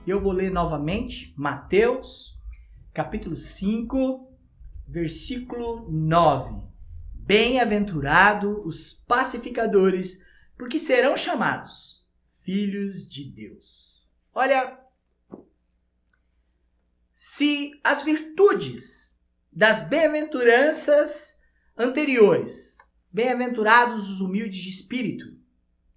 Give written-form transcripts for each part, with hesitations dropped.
Eu vou ler novamente Mateus, capítulo 5, versículo 9. Bem-aventurados os pacificadores, porque serão chamados filhos de Deus. Olha, se as virtudes das bem-aventuranças anteriores, bem-aventurados os humildes de espírito,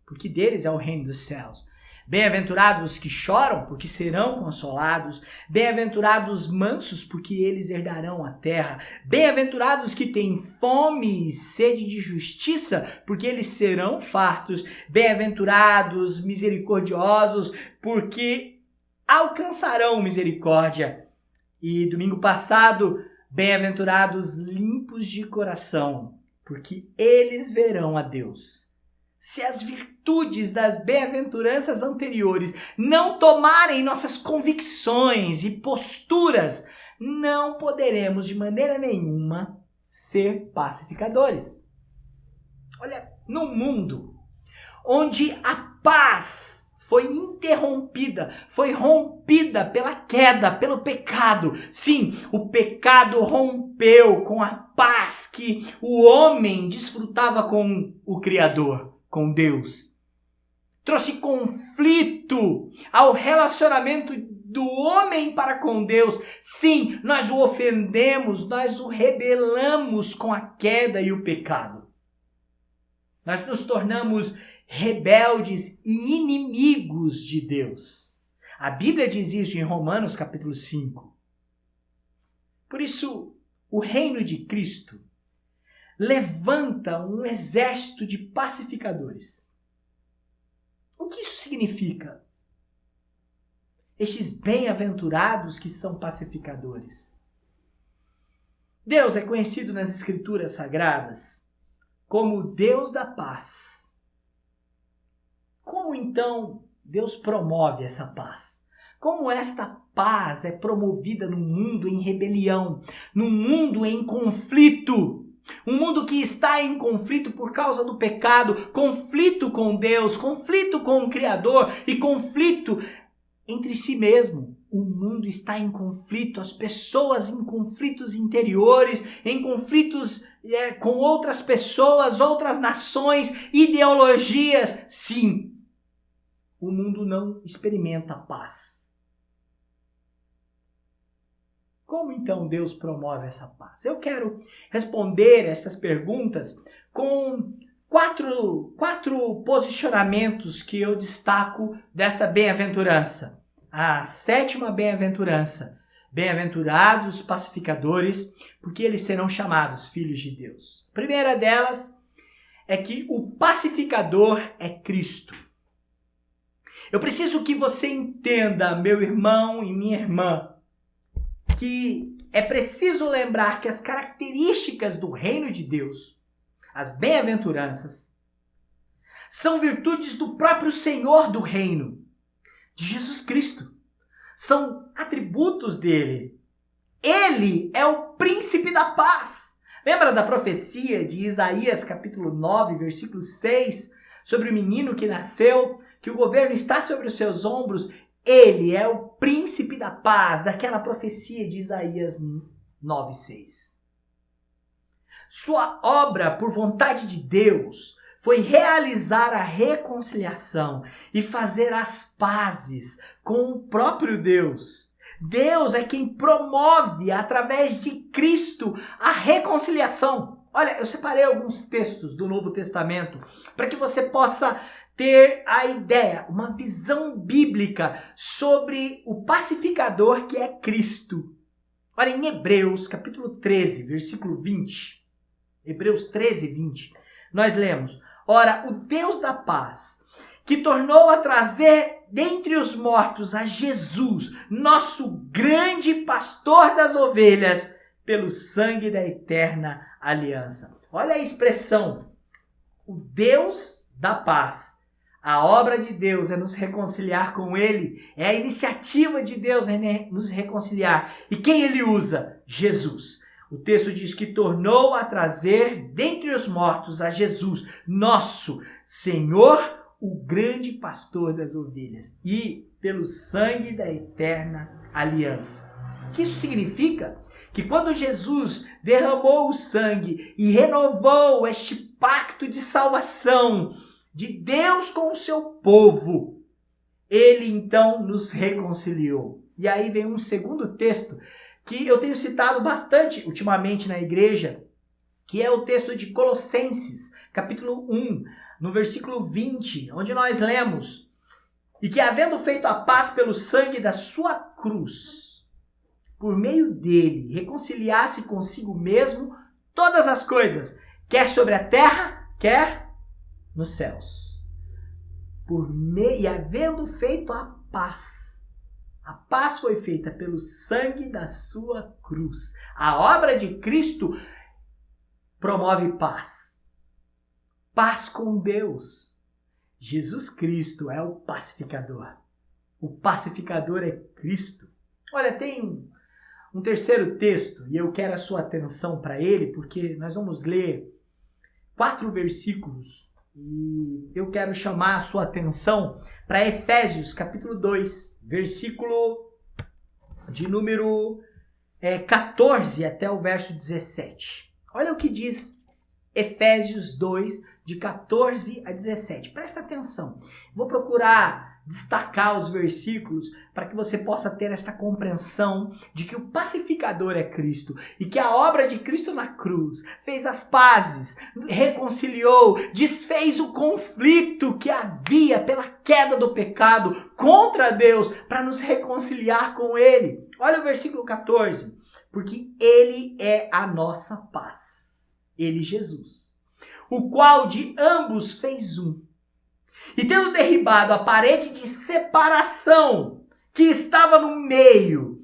porque deles é o reino dos céus. Bem-aventurados os que choram, porque serão consolados. Bem-aventurados os mansos, porque eles herdarão a terra. Bem-aventurados os que têm fome e sede de justiça, porque eles serão fartos. Bem-aventurados misericordiosos, porque alcançarão misericórdia. E domingo passado, bem-aventurados limpos de coração, porque eles verão a Deus. Se as virtudes das bem-aventuranças anteriores não tomarem nossas convicções e posturas, não poderemos de maneira nenhuma ser pacificadores. Olha, no mundo onde a paz foi interrompida, foi rompida pela queda, pelo pecado. Sim, o pecado rompeu com a paz que o homem desfrutava com o Criador, com Deus. Trouxe conflito ao relacionamento do homem para com Deus. Sim, nós o ofendemos, nós o rebelamos com a queda e o pecado. Nós nos tornamos rebeldes e inimigos de Deus. A Bíblia diz isso em Romanos capítulo 5. Por isso, o reino de Cristo levanta um exército de pacificadores. O que isso significa? Estes bem-aventurados que são pacificadores. Deus é conhecido nas Escrituras Sagradas como o Deus da paz. Como então Deus promove essa paz? Como esta paz é promovida num mundo em rebelião, num mundo em conflito? Um mundo que está em conflito por causa do pecado, conflito com Deus, conflito com o Criador e conflito entre si mesmo. O mundo está em conflito, as pessoas em conflitos interiores, em conflitos com outras pessoas, outras nações, ideologias. Sim, o mundo não experimenta paz. Como então Deus promove essa paz? Eu quero responder estas perguntas com quatro posicionamentos que eu destaco desta bem-aventurança. A sétima bem-aventurança. Bem-aventurados pacificadores, porque eles serão chamados filhos de Deus. A primeira delas é que o pacificador é Cristo. Eu preciso que você entenda, meu irmão e minha irmã, que é preciso lembrar que as características do reino de Deus, as bem-aventuranças, são virtudes do próprio Senhor do reino, de Jesus Cristo. São atributos dele. Ele é o príncipe da paz. Lembra da profecia de Isaías, capítulo 9, versículo 6, sobre o menino que nasceu, que o governo está sobre os seus ombros? Ele é o príncipe da paz, daquela profecia de Isaías 9:6. Sua obra, por vontade de Deus, foi realizar a reconciliação e fazer as pazes com o próprio Deus. Deus é quem promove, através de Cristo, a reconciliação. Olha, eu separei alguns textos do Novo Testamento para que você possa ter a ideia, uma visão bíblica sobre o pacificador que é Cristo. Olha, em Hebreus, capítulo 13, versículo 20. Hebreus 13, 20. Nós lemos: ora, o Deus da paz, que tornou a trazer dentre os mortos a Jesus, nosso grande pastor das ovelhas, pelo sangue da eterna aliança. Olha a expressão, o Deus da paz. A obra de Deus é nos reconciliar com Ele. É a iniciativa de Deus em nos reconciliar. E quem Ele usa? Jesus. O texto diz que tornou a trazer dentre os mortos a Jesus, nosso Senhor, o grande pastor das ovelhas e pelo sangue da eterna aliança. O que isso significa? Que quando Jesus derramou o sangue e renovou este pacto de salvação de Deus com o seu povo, ele então nos reconciliou. E aí vem um segundo texto que eu tenho citado bastante ultimamente na igreja, que é o texto de Colossenses, capítulo 1, no versículo 20, onde nós lemos: e que havendo feito a paz pelo sangue da sua cruz, por meio dele reconciliasse consigo mesmo todas as coisas, quer sobre a terra, quer nos céus. E havendo feito a paz foi feita pelo sangue da sua cruz. A obra de Cristo promove paz. Paz com Deus. Jesus Cristo é o pacificador. O pacificador é Cristo. Olha, tem um terceiro texto, e eu quero a sua atenção para ele, porque nós vamos ler 4 versículos, e eu quero chamar a sua atenção para Efésios, capítulo 2, versículo de número 14 até o verso 17. Olha o que diz Efésios 2, de 14 a 17. Presta atenção. Vou procurar destacar os versículos para que você possa ter esta compreensão de que o pacificador é Cristo e que a obra de Cristo na cruz fez as pazes, reconciliou, desfez o conflito que havia pela queda do pecado contra Deus para nos reconciliar com Ele. Olha o versículo 14. Porque Ele é a nossa paz. Ele, Jesus, o qual de ambos fez um. E tendo derribado a parede de separação que estava no meio,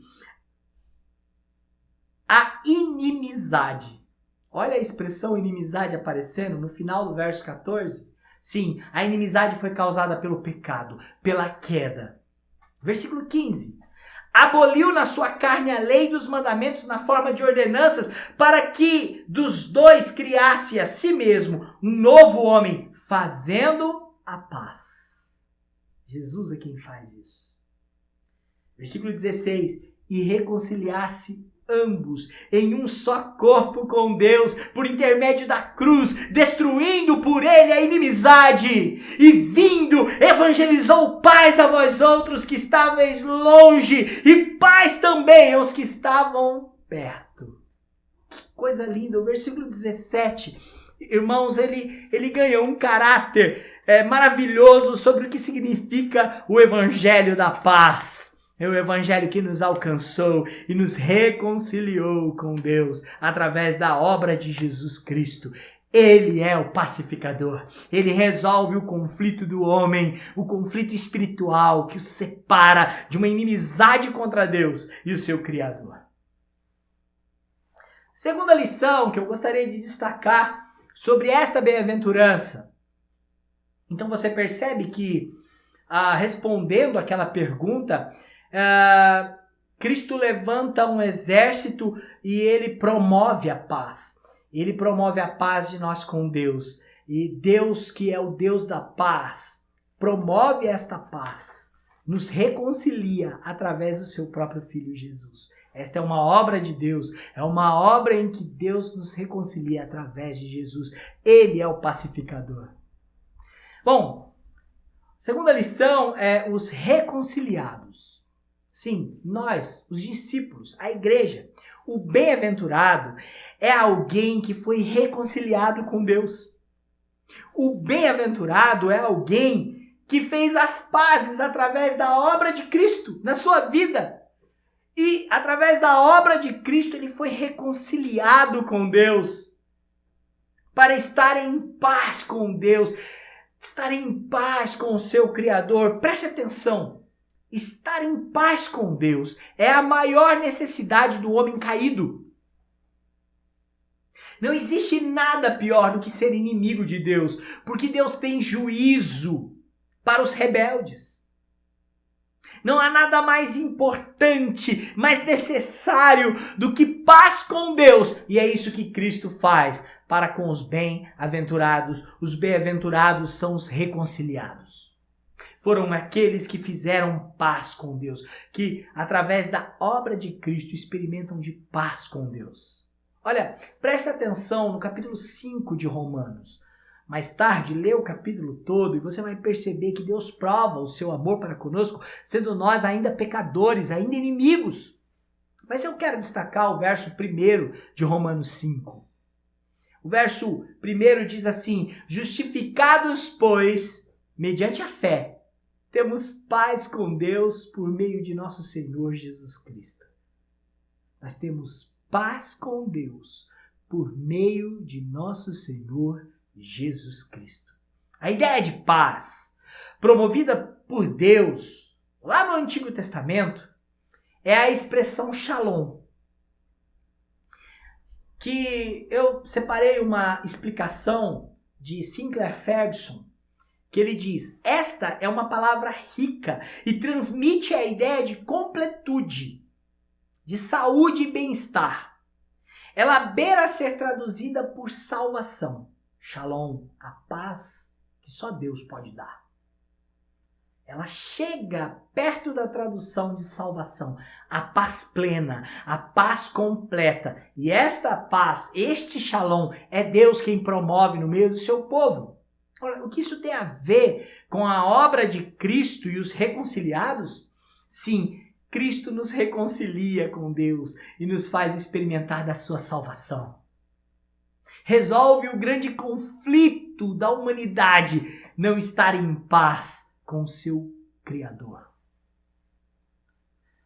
a inimizade. Olha a expressão inimizade aparecendo no final do verso 14. Sim, a inimizade foi causada pelo pecado, pela queda. Versículo 15. Aboliu na sua carne a lei dos mandamentos na forma de ordenanças, para que dos dois criasse a si mesmo um novo homem, fazendo a paz. Jesus é quem faz isso. Versículo 16. E reconciliasse ambos em um só corpo com Deus, por intermédio da cruz, destruindo por ele a inimizade, e vindo, evangelizou paz a vós outros que estáveis longe, e paz também aos que estavam perto. Que coisa linda. O versículo 17, irmãos, ele ganhou um caráter maravilhoso sobre o que significa o evangelho da paz. É o evangelho que nos alcançou e nos reconciliou com Deus através da obra de Jesus Cristo. Ele é o pacificador. Ele resolve o conflito do homem, o conflito espiritual que o separa de uma inimizade contra Deus e o seu Criador. Segunda lição que eu gostaria de destacar sobre esta bem-aventurança. Então você percebe que, respondendo aquela pergunta, Cristo levanta um exército e ele promove a paz. Ele promove a paz de nós com Deus. E Deus, que é o Deus da paz, promove esta paz, nos reconcilia através do seu próprio Filho Jesus. Esta é uma obra de Deus, é uma obra em que Deus nos reconcilia através de Jesus. Ele é o pacificador. Bom, segunda lição é os reconciliados. Sim, nós, os discípulos, a igreja. O bem-aventurado é alguém que foi reconciliado com Deus. O bem-aventurado é alguém que fez as pazes através da obra de Cristo na sua vida. E através da obra de Cristo ele foi reconciliado com Deus. Para estar em paz com Deus, estar em paz com o seu Criador. Preste atenção. Estar em paz com Deus é a maior necessidade do homem caído. Não existe nada pior do que ser inimigo de Deus, porque Deus tem juízo para os rebeldes. Não há nada mais importante, mais necessário do que paz com Deus. E é isso que Cristo faz para com os bem-aventurados. Os bem-aventurados são os reconciliados. Foram aqueles que fizeram paz com Deus, que através da obra de Cristo experimentam de paz com Deus. Olha, presta atenção no capítulo 5 de Romanos. Mais tarde, lê o capítulo todo e você vai perceber que Deus prova o seu amor para conosco, sendo nós ainda pecadores, ainda inimigos. Mas eu quero destacar o verso 1 de Romanos 5. O verso 1 diz assim: justificados, pois, mediante a fé, temos paz com Deus por meio de nosso Senhor Jesus Cristo. Nós temos paz com Deus por meio de nosso Senhor Jesus Cristo. A ideia de paz, promovida por Deus lá no Antigo Testamento, é a expressão shalom, que eu separei uma explicação de Sinclair Ferguson, que ele diz: esta é uma palavra rica e transmite a ideia de completude, de saúde e bem-estar. Ela beira a ser traduzida por salvação. Shalom, a paz que só Deus pode dar. Ela chega perto da tradução de salvação, a paz plena, a paz completa. E esta paz, este shalom, é Deus quem promove no meio do seu povo. Olha, o que isso tem a ver com a obra de Cristo e os reconciliados? Sim, Cristo nos reconcilia com Deus e nos faz experimentar da sua salvação. Resolve o grande conflito da humanidade, não estar em paz com o seu Criador.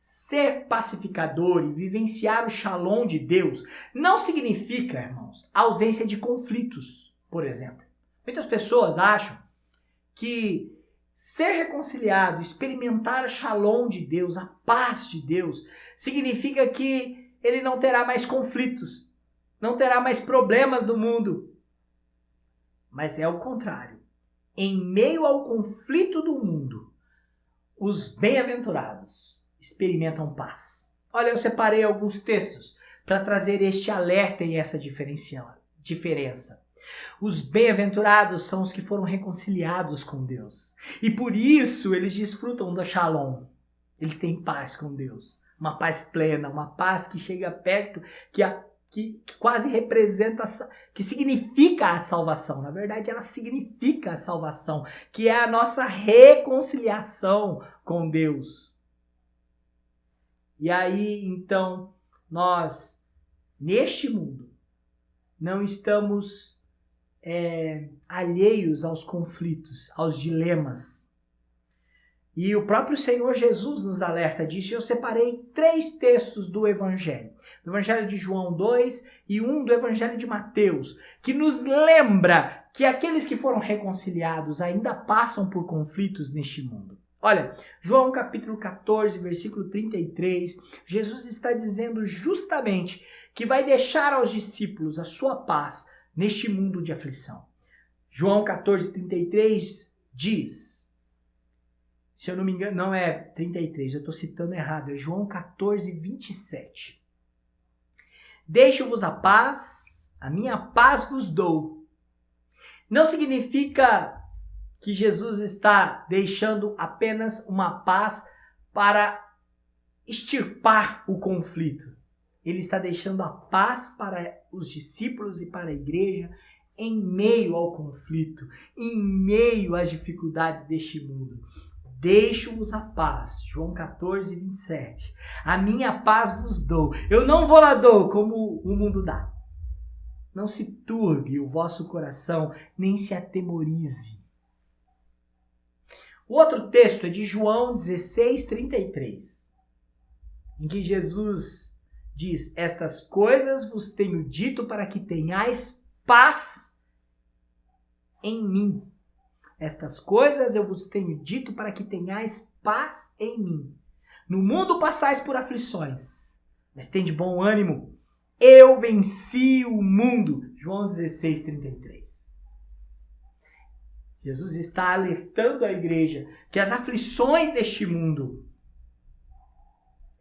Ser pacificador e vivenciar o shalom de Deus não significa, irmãos, ausência de conflitos, por exemplo. Muitas pessoas acham que ser reconciliado, experimentar o shalom de Deus, a paz de Deus, significa que ele não terá mais conflitos, não terá mais problemas no mundo. Mas é o contrário. Em meio ao conflito do mundo, os bem-aventurados experimentam paz. Olha, eu separei alguns textos para trazer este alerta e essa diferença. Os bem-aventurados são os que foram reconciliados com Deus. E por isso eles desfrutam do shalom. Eles têm paz com Deus. Uma paz plena, uma paz que chega perto, que quase representa, que significa a salvação. Na verdade, ela significa a salvação, que é a nossa reconciliação com Deus. E aí, então, nós, neste mundo, não estamos alheios aos conflitos, aos dilemas. E o próprio Senhor Jesus nos alerta disso. Eu separei 3 textos do Evangelho. Do Evangelho de João 2 e um do Evangelho de Mateus, que nos lembra que aqueles que foram reconciliados ainda passam por conflitos neste mundo. Olha, João capítulo 14, versículo 33, Jesus está dizendo justamente que vai deixar aos discípulos a sua paz neste mundo de aflição. João 14, 33 diz, se eu não me engano, não é 33, eu estou citando errado, é João 14, 27. Deixo-vos a paz, a minha paz vos dou. Não significa que Jesus está deixando apenas uma paz para extirpar o conflito. Ele está deixando a paz para os discípulos e para a igreja em meio ao conflito, em meio às dificuldades deste mundo. Deixo-vos a paz, João 14, 27. A minha paz vos dou. Eu não vou lá dou como o mundo dá. Não se turbe o vosso coração, nem se atemorize. O outro texto é de João 16, 33, em que Jesus diz: estas coisas vos tenho dito para que tenhais paz em mim. Estas coisas eu vos tenho dito para que tenhais paz em mim. No mundo passais por aflições, mas tende bom ânimo. Eu venci o mundo. João 16, 33. Jesus está alertando a igreja que as aflições deste mundo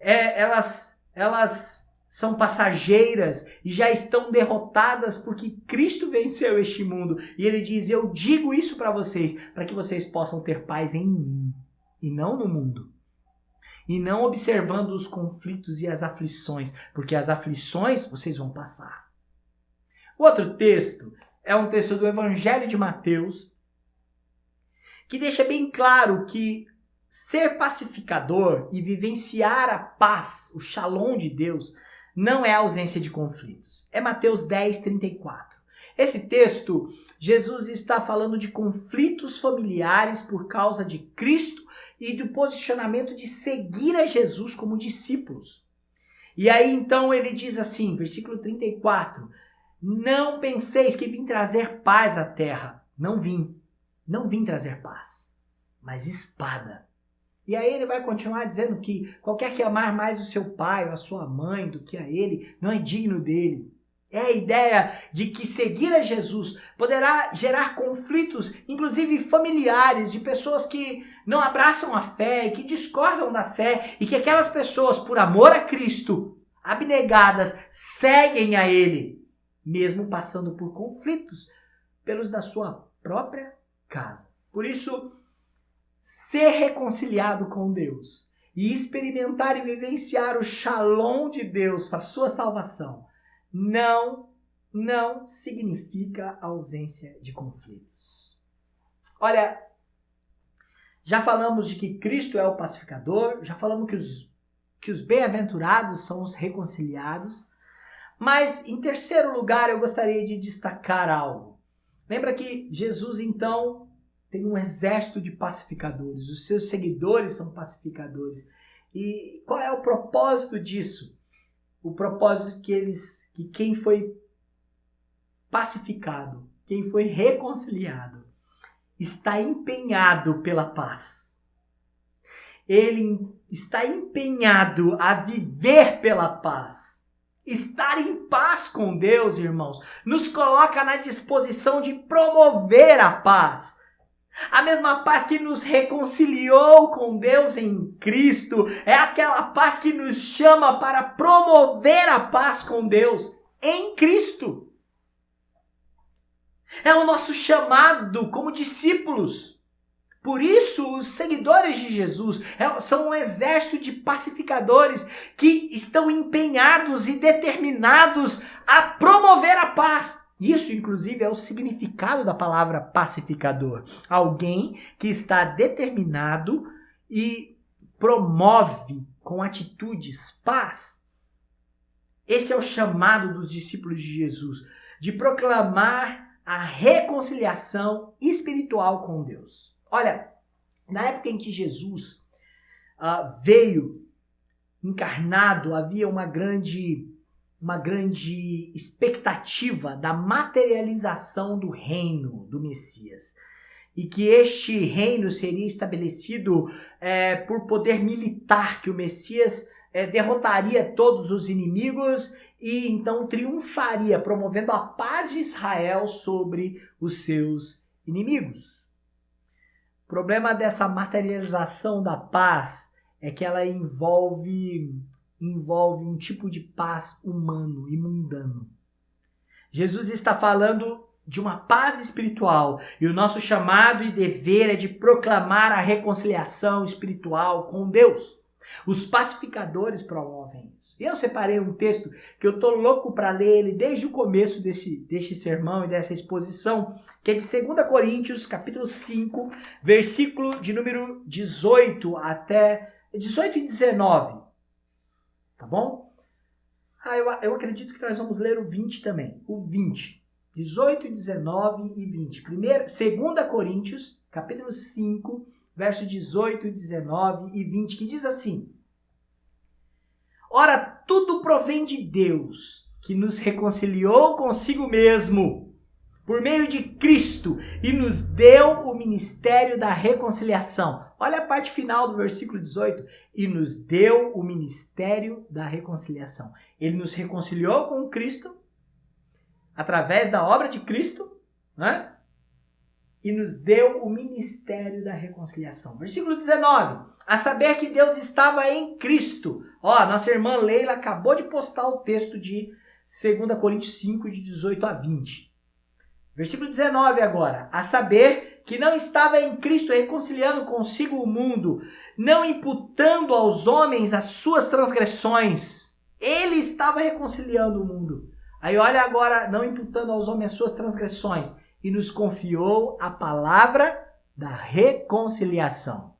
elas são passageiras e já estão derrotadas porque Cristo venceu este mundo. E ele diz, eu digo isso para vocês, para que vocês possam ter paz em mim e não no mundo. E não observando os conflitos e as aflições, porque as aflições vocês vão passar. O outro texto é um texto do Evangelho de Mateus, que deixa bem claro que ser pacificador e vivenciar a paz, o shalom de Deus, não é ausência de conflitos. É Mateus 10, 34. Esse texto, Jesus está falando de conflitos familiares por causa de Cristo e do posicionamento de seguir a Jesus como discípulos. E aí então ele diz assim, versículo 34, não penseis que vim trazer paz à terra. Não vim trazer paz, mas espada. E aí ele vai continuar dizendo que qualquer que amar mais o seu pai ou a sua mãe do que a ele, não é digno dele. É a ideia de que seguir a Jesus poderá gerar conflitos, inclusive familiares, de pessoas que não abraçam a fé e que discordam da fé, e que aquelas pessoas, por amor a Cristo, abnegadas, seguem a Ele, mesmo passando por conflitos pelos da sua própria casa. Por isso, ser reconciliado com Deus e experimentar e vivenciar o shalom de Deus para a sua salvação não significa ausência de conflitos. Olha, já falamos de que Cristo é o pacificador, já falamos que os bem-aventurados são os reconciliados, mas em terceiro lugar eu gostaria de destacar algo. Lembra que Jesus então tem um exército de pacificadores, os seus seguidores são pacificadores. E qual é o propósito disso? O propósito que quem foi pacificado, quem foi reconciliado, está empenhado pela paz. Ele está empenhado a viver pela paz. Estar em paz com Deus, irmãos, nos coloca na disposição de promover a paz. A mesma paz que nos reconciliou com Deus em Cristo é aquela paz que nos chama para promover a paz com Deus em Cristo. É o nosso chamado como discípulos. Por isso, os seguidores de Jesus são um exército de pacificadores que estão empenhados e determinados a promover a paz. Isso, inclusive, é o significado da palavra pacificador. Alguém que está determinado e promove com atitudes paz. Esse é o chamado dos discípulos de Jesus, de proclamar a reconciliação espiritual com Deus. Olha, na época em que Jesus veio encarnado, havia uma grande expectativa da materialização do reino do Messias. E que este reino seria estabelecido por poder militar, que o Messias derrotaria todos os inimigos e então triunfaria, promovendo a paz de Israel sobre os seus inimigos. O problema dessa materialização da paz é que ela envolve um tipo de paz humano e mundano. Jesus está falando de uma paz espiritual e o nosso chamado e dever é de proclamar a reconciliação espiritual com Deus. Os pacificadores promovem isso. E eu separei um texto que eu estou louco para ler ele desde o começo deste sermão e dessa exposição, que é de 2 Coríntios, capítulo 5, versículo de número 18 até 18 e 19. Tá bom? Eu acredito que nós vamos ler o 20 também. O 20. 18, 19 e 20. 2 Coríntios, capítulo 5, verso 18, 19 e 20, que diz assim: Ora, tudo provém de Deus, que nos reconciliou consigo mesmo, por meio de Cristo, e nos deu o ministério da reconciliação. Olha a parte final do versículo 18. E nos deu o ministério da reconciliação. Ele nos reconciliou com Cristo, através da obra de Cristo, né? e nos deu o ministério da reconciliação. Versículo 19. A saber que Deus estava em Cristo. Ó, nossa irmã Leila acabou de postar o texto de 2 Coríntios 5, de 18 a 20. Versículo 19 agora. A saber que não estava em Cristo reconciliando consigo o mundo, não imputando aos homens as suas transgressões. Ele estava reconciliando o mundo. Aí olha agora, não imputando aos homens as suas transgressões. E nos confiou a palavra da reconciliação.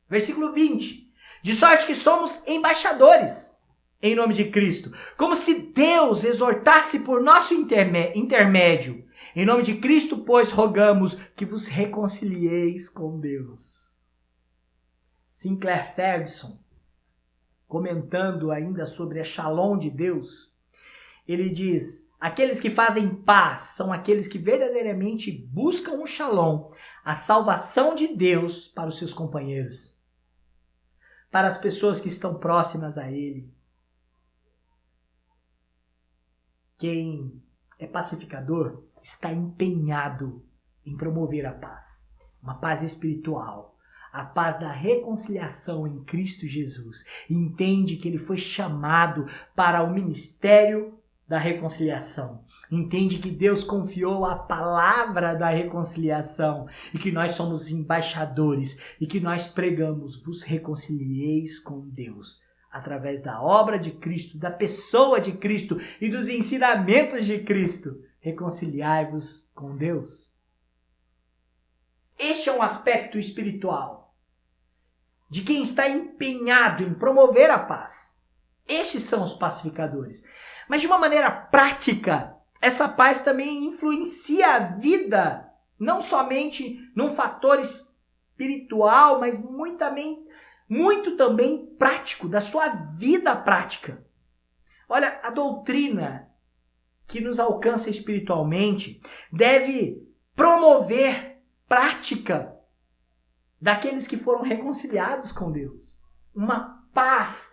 Versículo 20. De sorte que somos embaixadores em nome de Cristo. Como se Deus exortasse por nosso intermédio. Em nome de Cristo, pois, rogamos que vos reconcilieis com Deus. Sinclair Ferguson, comentando ainda sobre a Shalom de Deus, ele diz: aqueles que fazem paz são aqueles que verdadeiramente buscam o Shalom, a salvação de Deus para os seus companheiros, para as pessoas que estão próximas a Ele. Quem é pacificador está empenhado em promover a paz, uma paz espiritual, a paz da reconciliação em Cristo Jesus. E entende que ele foi chamado para o ministério da reconciliação. Entende que Deus confiou a palavra da reconciliação e que nós somos embaixadores e que nós pregamos: vos reconcilieis com Deus. Através da obra de Cristo, da pessoa de Cristo e dos ensinamentos de Cristo. Reconciliai-vos com Deus. Este é um aspecto espiritual de quem está empenhado em promover a paz. Estes são os pacificadores. Mas de uma maneira prática, essa paz também influencia a vida, não somente num fator espiritual, mas muito também prático, da sua vida prática. Olha, a doutrina que nos alcança espiritualmente deve promover prática daqueles que foram reconciliados com Deus. Uma paz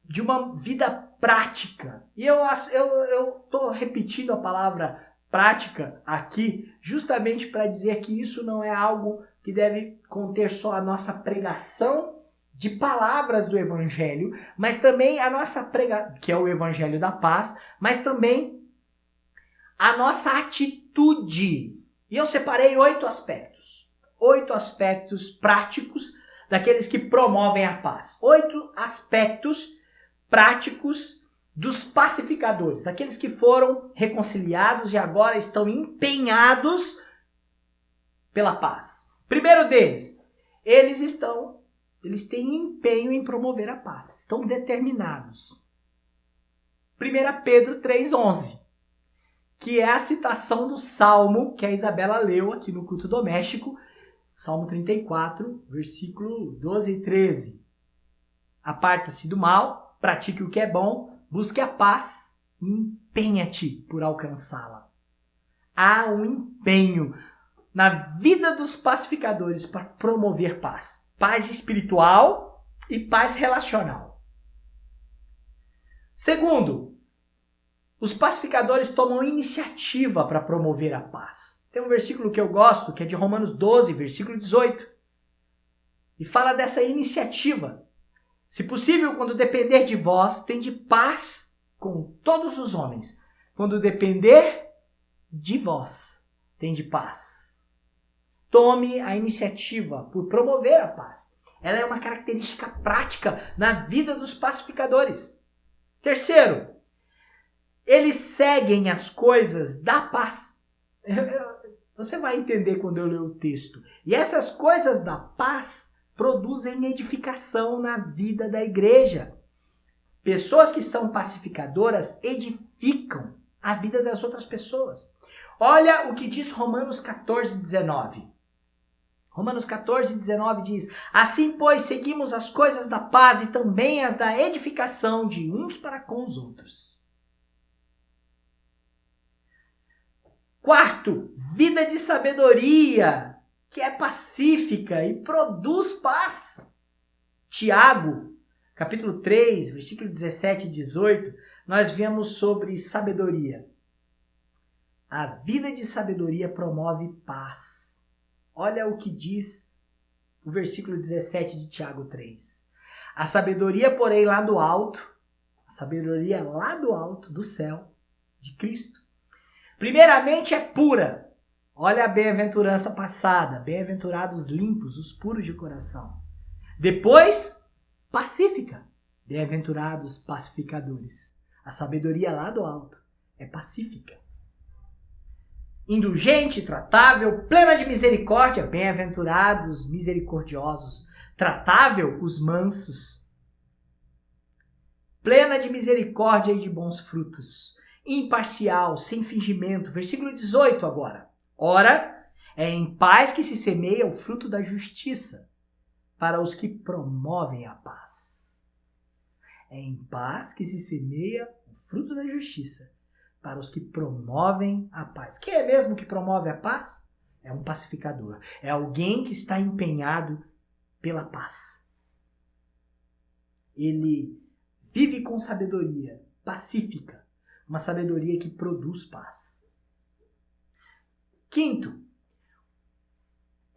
de uma vida prática. E eu estou repetindo a palavra prática aqui justamente para dizer que isso não é algo que deve conter só a nossa pregação de palavras do Evangelho, mas também a nossa pregação, que é o Evangelho da paz, mas também a nossa atitude. E eu separei 8 aspectos. 8 aspectos práticos daqueles que promovem a paz. 8 aspectos práticos dos pacificadores, daqueles que foram reconciliados e agora estão empenhados pela paz. Primeiro deles, eles têm empenho em promover a paz, estão determinados. 1 Pedro 3,11, que é a citação do Salmo que a Isabela leu aqui no culto doméstico, Salmo 34, versículo 12 e 13. Aparta-se do mal, pratique o que é bom, busque a paz e empenha-te por alcançá-la. Há um empenho na vida dos pacificadores para promover paz. Paz espiritual e paz relacional. Segundo, os pacificadores tomam iniciativa para promover a paz. Tem um versículo que eu gosto, que é de Romanos 12, versículo 18. E fala dessa iniciativa. Se possível, quando depender de vós, tende paz com todos os homens. Quando depender de vós, tende paz. Tome a iniciativa por promover a paz. Ela é uma característica prática na vida dos pacificadores. Terceiro, eles seguem as coisas da paz. Você vai entender quando eu ler o texto. E essas coisas da paz produzem edificação na vida da igreja. Pessoas que são pacificadoras edificam a vida das outras pessoas. Olha o que diz Romanos 14, 19. Romanos 14, 19 diz: assim, pois, seguimos as coisas da paz e também as da edificação de uns para com os outros. Quarto, vida de sabedoria, que é pacífica e produz paz. Tiago, capítulo 3, versículo 17 e 18, nós vemos sobre sabedoria. A vida de sabedoria promove paz. Olha o que diz o versículo 17 de Tiago 3. A sabedoria, porém, lá do alto, a sabedoria lá do alto, do céu, de Cristo, primeiramente é pura. Olha a bem-aventurança passada. Bem-aventurados limpos, os puros de coração. Depois, pacífica. Bem-aventurados pacificadores. A sabedoria lá do alto é pacífica. Indulgente, tratável, plena de misericórdia. Bem-aventurados misericordiosos. Tratável, os mansos. Plena de misericórdia e de bons frutos. Imparcial, sem fingimento. Versículo 18 agora. Ora, é em paz que se semeia o fruto da justiça para os que promovem a paz. É em paz que se semeia o fruto da justiça para os que promovem a paz. Quem é mesmo que promove a paz? É um pacificador. É alguém que está empenhado pela paz. Ele vive com sabedoria pacífica, uma sabedoria que produz paz. Quinto,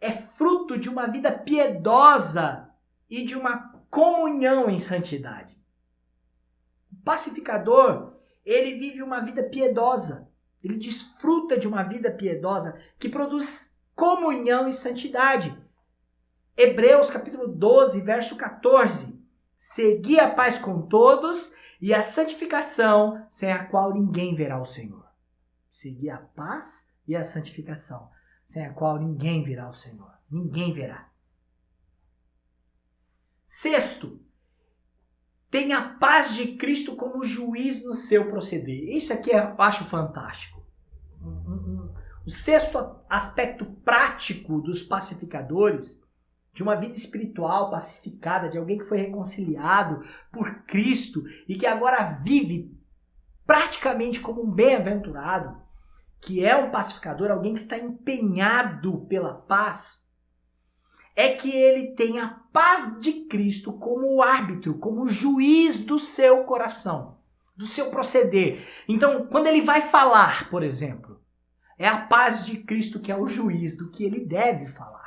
é fruto de uma vida piedosa e de uma comunhão em santidade. O pacificador, ele vive uma vida piedosa. Ele desfruta de uma vida piedosa que produz comunhão e santidade. Hebreus capítulo 12, verso 14. Segui a paz com todos e a santificação, sem a qual ninguém verá o Senhor. Segui a paz e a santificação, sem a qual ninguém verá o Senhor. Ninguém verá. Sexto, tem a paz de Cristo como juiz no seu proceder. Isso aqui eu acho fantástico. O sexto aspecto prático dos pacificadores, de uma vida espiritual pacificada, de alguém que foi reconciliado por Cristo e que agora vive praticamente como um bem-aventurado, que é um pacificador, alguém que está empenhado pela paz, é que ele tem a paz de Cristo como árbitro, como juiz do seu coração, do seu proceder. Então, quando ele vai falar, por exemplo, é a paz de Cristo que é o juiz do que ele deve falar.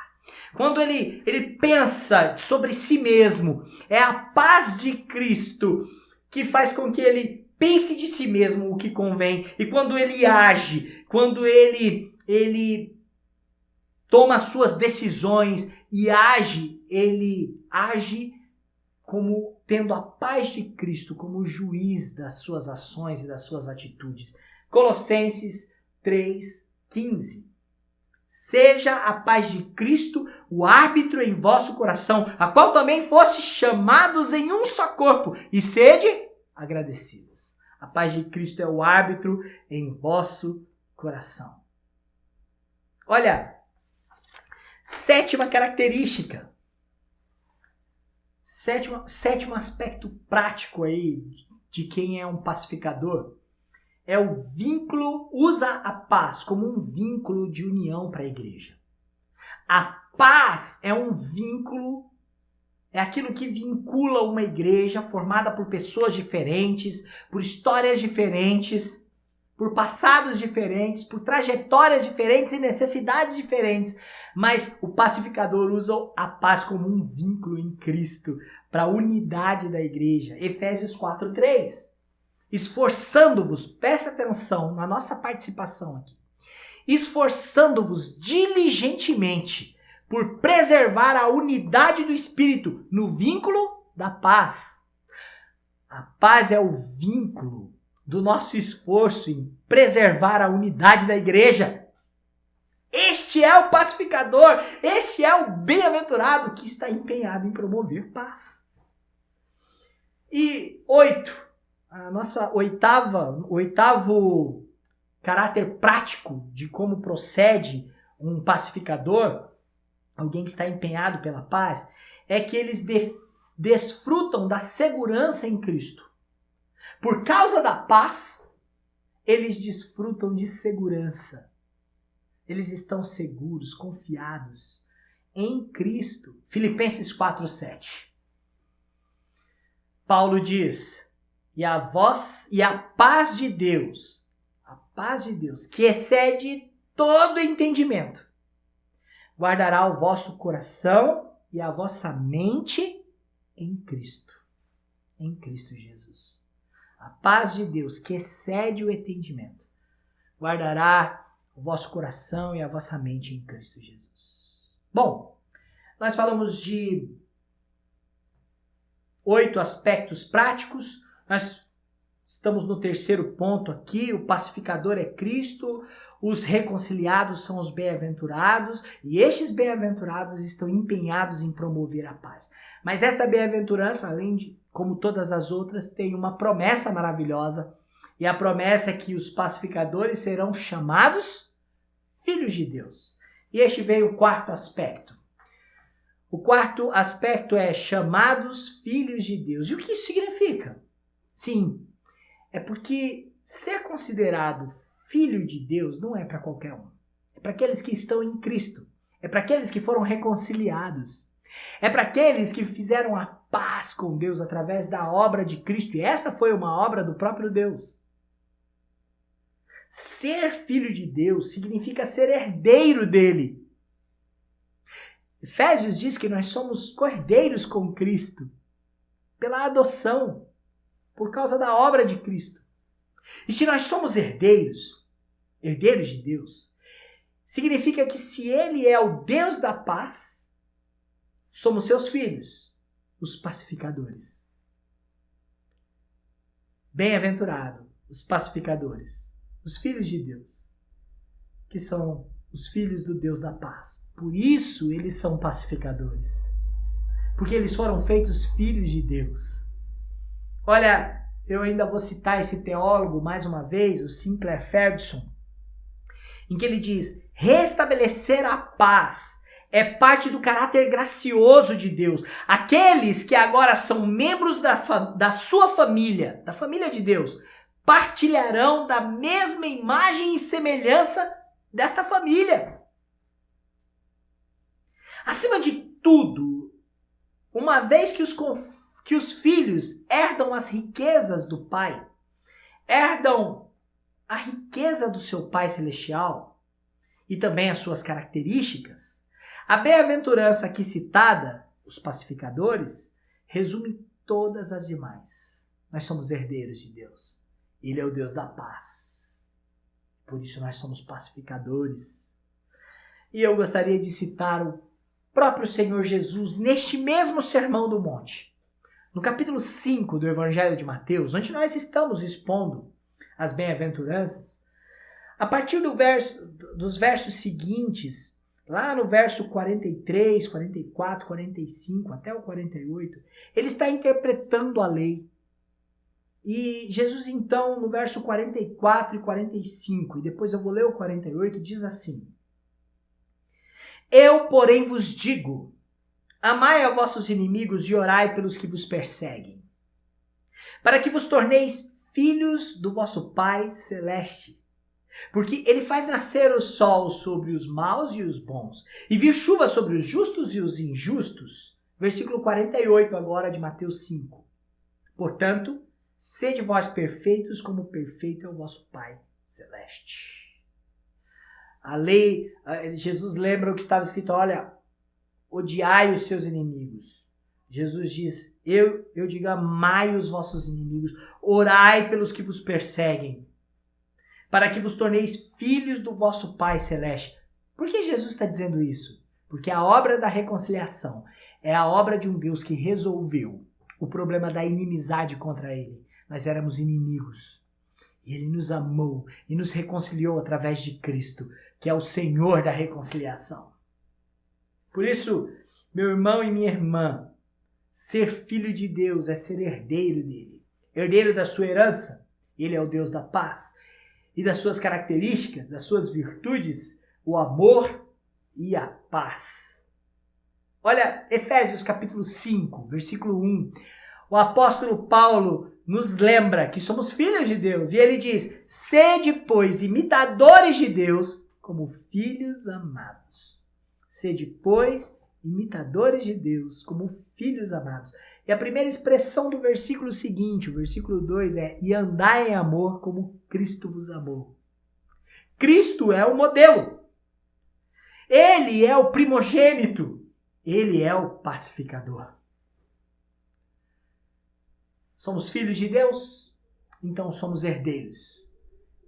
Quando ele pensa sobre si mesmo, é a paz de Cristo que faz com que ele pense de si mesmo o que convém. E quando ele age, quando ele toma suas decisões e ele age como tendo a paz de Cristo como juiz das suas ações e das suas atitudes. Colossenses 3:15. Seja a paz de Cristo o árbitro em vosso coração, a qual também fosse chamados em um só corpo, e sede agradecidos. A paz de Cristo é o árbitro em vosso coração. Olha, sétima característica, sétimo aspecto prático aí de quem é um pacificador, é o vínculo, usa a paz como um vínculo de união para a igreja. A paz é um vínculo, é aquilo que vincula uma igreja formada por pessoas diferentes, por histórias diferentes, por passados diferentes, por trajetórias diferentes e necessidades diferentes. Mas o pacificador usa a paz como um vínculo em Cristo para a unidade da igreja. Efésios 4:3. Esforçando-vos, presta atenção na nossa participação aqui, esforçando-vos diligentemente por preservar a unidade do Espírito no vínculo da paz. A paz é o vínculo do nosso esforço em preservar a unidade da igreja. Este é o pacificador, este é o bem-aventurado que está empenhado em promover paz. E 8. A nossa oitavo caráter prático de como procede um pacificador, alguém que está empenhado pela paz, é que eles desfrutam da segurança em Cristo. Por causa da paz, eles desfrutam de segurança. Eles estão seguros, confiados em Cristo. Filipenses 4:7. Paulo diz: E a paz de Deus, a paz de Deus, que excede todo entendimento, guardará o vosso coração e a vossa mente em Cristo Jesus. A paz de Deus, que excede o entendimento, guardará o vosso coração e a vossa mente em Cristo Jesus. Bom, nós falamos de 8 aspectos práticos. Nós estamos no terceiro ponto aqui. O pacificador é Cristo. Os reconciliados são os bem-aventurados. E estes bem-aventurados estão empenhados em promover a paz. Mas esta bem-aventurança, além de, como todas as outras, tem uma promessa maravilhosa. E a promessa é que os pacificadores serão chamados filhos de Deus. E este veio o quarto aspecto. O quarto aspecto é chamados filhos de Deus. E o que isso significa? Sim, é porque ser considerado filho de Deus não é para qualquer um. É para aqueles que estão em Cristo. É para aqueles que foram reconciliados. É para aqueles que fizeram a paz com Deus através da obra de Cristo. E esta foi uma obra do próprio Deus. Ser filho de Deus significa ser herdeiro dele. Efésios diz que nós somos cordeiros com Cristo pela adoção, por causa da obra de Cristo. E se nós somos herdeiros de Deus, significa que se Ele é o Deus da paz, somos seus filhos, os pacificadores. Bem-aventurado os pacificadores, os filhos de Deus, que são os filhos do Deus da paz. Por isso eles são pacificadores. Porque eles foram feitos filhos de Deus. Olha, eu ainda vou citar esse teólogo mais uma vez, o Sinclair Ferguson, em que ele diz: restabelecer a paz é parte do caráter gracioso de Deus. Aqueles que agora são membros da sua família, da família de Deus, partilharão da mesma imagem e semelhança desta família. Acima de tudo, uma vez que os filhos herdam as riquezas do Pai, herdam a riqueza do seu Pai Celestial e também as suas características, a bem-aventurança aqui citada, os pacificadores, resume todas as demais. Nós somos herdeiros de Deus. Ele é o Deus da paz. Por isso nós somos pacificadores. E eu gostaria de citar o próprio Senhor Jesus neste mesmo Sermão do Monte. No capítulo 5 do Evangelho de Mateus, onde nós estamos expondo as bem-aventuranças, a partir dos versos seguintes, lá no verso 43, 44, 45 até o 48, ele está interpretando a lei. E Jesus, então, no verso 44 e 45, e depois eu vou ler o 48, diz assim: eu, porém, vos digo, amai a vossos inimigos e orai pelos que vos perseguem, para que vos torneis filhos do vosso Pai Celeste. Porque ele faz nascer o sol sobre os maus e os bons, e vir chuva sobre os justos e os injustos. Versículo 48 agora de Mateus 5. Portanto, sede vós perfeitos, como perfeito é o vosso Pai Celeste. A lei, Jesus lembra o que estava escrito, olha, odiai os seus inimigos. Jesus diz, eu digo, amai os vossos inimigos, orai pelos que vos perseguem, para que vos torneis filhos do vosso Pai Celeste. Por que Jesus está dizendo isso? Porque a obra da reconciliação é a obra de um Deus que resolveu o problema da inimizade contra ele. Nós éramos inimigos. E ele nos amou e nos reconciliou através de Cristo, que é o Senhor da reconciliação. Por isso, meu irmão e minha irmã, ser filho de Deus é ser herdeiro dele. Herdeiro da sua herança. Ele é o Deus da paz. E das suas características, das suas virtudes, o amor e a paz. Olha, Efésios capítulo 5, versículo 1. O apóstolo Paulo nos lembra que somos filhos de Deus. E ele diz, sede, pois, imitadores de Deus, como filhos amados. Sede, pois, imitadores de Deus, como filhos amados. E a primeira expressão do versículo seguinte, o versículo 2, é, e andai em amor como Cristo vos amou. Cristo é o modelo. Ele é o primogênito. Ele é o pacificador. Somos filhos de Deus, então somos herdeiros.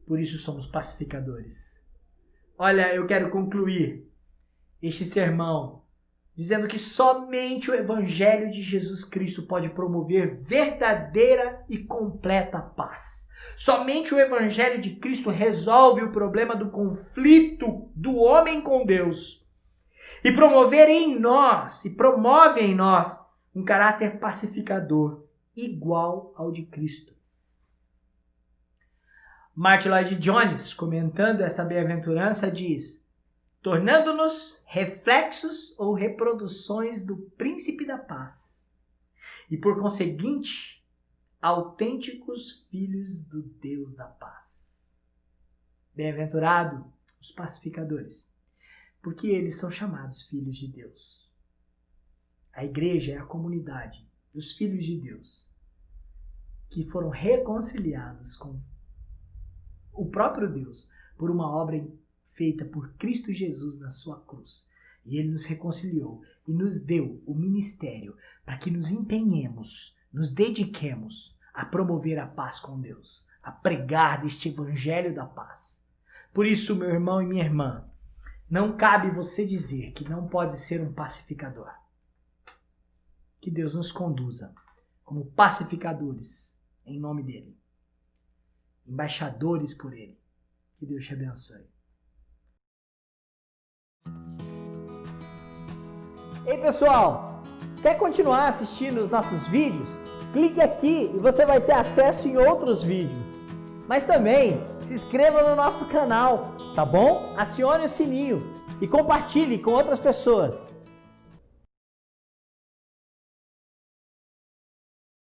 Por isso somos pacificadores. Olha, eu quero concluir este sermão dizendo que somente o Evangelho de Jesus Cristo pode promover verdadeira e completa paz. Somente o Evangelho de Cristo resolve o problema do conflito do homem com Deus e promove em nós um caráter pacificador igual ao de Cristo. Martin Lloyd Jones, comentando esta bem-aventurança, diz: tornando-nos reflexos ou reproduções do príncipe da paz e, por conseguinte, autênticos filhos do Deus da paz. Bem-aventurado os pacificadores, porque eles são chamados filhos de Deus. A igreja é a comunidade dos filhos de Deus que foram reconciliados com o próprio Deus por uma obra feita por Cristo Jesus na sua cruz. E ele nos reconciliou e nos deu o ministério para que nos empenhemos, nos dediquemos a promover a paz com Deus, a pregar deste evangelho da paz. Por isso, meu irmão e minha irmã, não cabe você dizer que não pode ser um pacificador. Que Deus nos conduza como pacificadores em nome dele, embaixadores por ele. Que Deus te abençoe. Ei pessoal, quer continuar assistindo os nossos vídeos? Clique aqui e você vai ter acesso em outros vídeos. Mas também se inscreva no nosso canal, tá bom? Acione o sininho e compartilhe com outras pessoas.